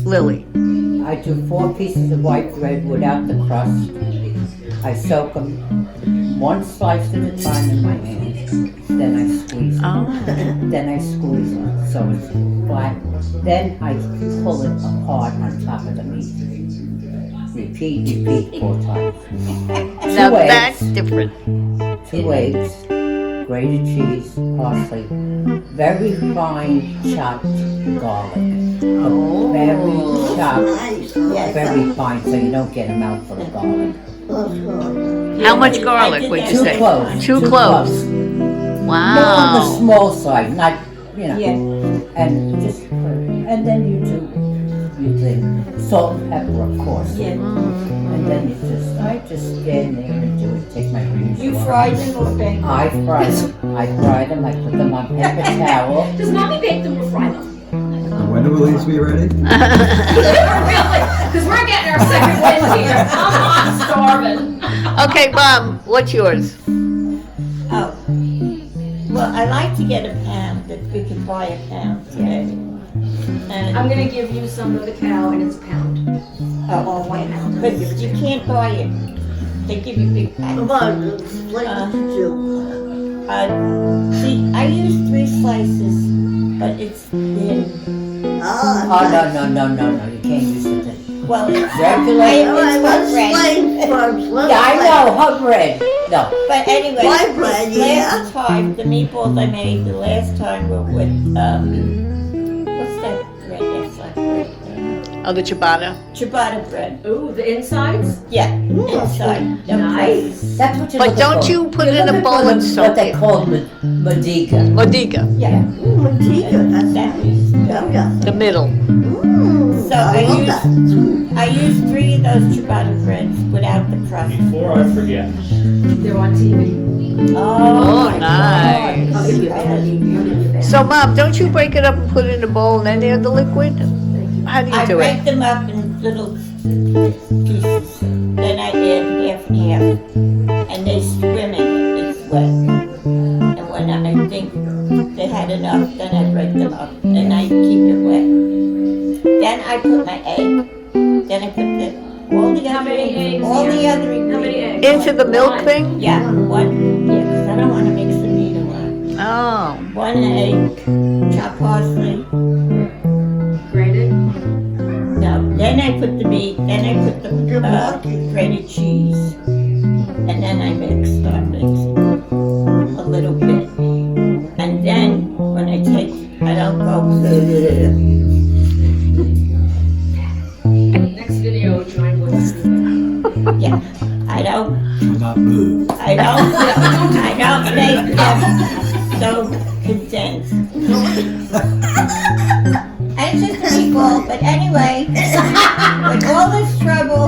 Lily? I do 4 pieces of white bread without the crust. I soak them one slice at a time in my hand. Then I squeeze it. Then I squeeze it so it's flat. Then I pull it apart on top of the meat. Repeat 4 times. Now that's different. 2 eggs, grated cheese, parsley, very fine chopped garlic. Very chopped, very fine, so you don't get a mouthful of garlic. How much garlic would you 2 say? cloves. 2 cloves. More on the Wow. small side, not, and just, and then you do your thing. Salt and pepper, of course. And then I just stand there and do it, take my greens. You fry them or bake them? I fry them, I put them on paper towel. Does mommy bake them or fry them? When will these be ready? Really? Because we're getting our second win here. I'm starving. Okay, Mom, what's yours? Oh, well, I like to get a pound, if we can buy a pound today. And, I'm going to give you some of the cow and it's a pound. oh, wait, but you can't buy it. They give you big packs. See, I use 3 slices, but it's thin. Oh, no, you can't use it. Well, it's Regular. it's her bread. Yeah, I know, her bread. No. But anyway, White bread, last time, the meatballs I made the last time were with, what's that bread that's like bread? Oh, the ciabatta. Ciabatta bread. Ooh, the insides? Yeah, inside. Nice. That's what you're But looking don't for. you put it You're in a looking bowl for and what soak they it? call madiga. Modiga, Yeah. the middle. So I use 3 of those ciabatta breads without the crust. Before I forget, They're on TV. Oh, my nice. I'll give you a bag. I'll give you a bag. So, Mom, don't you break it up and put it in a bowl and then add the liquid? How do you I do break it? them up in little pieces. Then I add half and half. And they swim in it. It's wet. And when I think they had enough, then I break them up. And I keep it wet. Then I put my egg. Then I put all the How other many eggs? all the Yeah. other How many ingredients. eggs? Into the milk thing? Yeah, because I don't want to mix the meat around. Oh. 1 egg, chopped parsley. Grated? No, then I put the meat, then I put the grated cheese. And then I start mixing a little bit. And then when I take, I don't go, Next video, join with us. yeah, I don't Not move. make them so condensed. And it's just a meatball, but anyway, with all this trouble,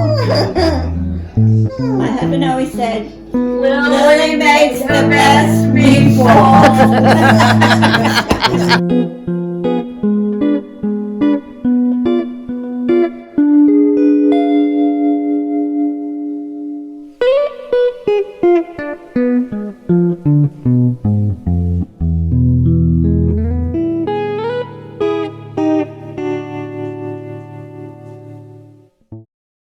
my husband always said, Willie makes the best meatballs.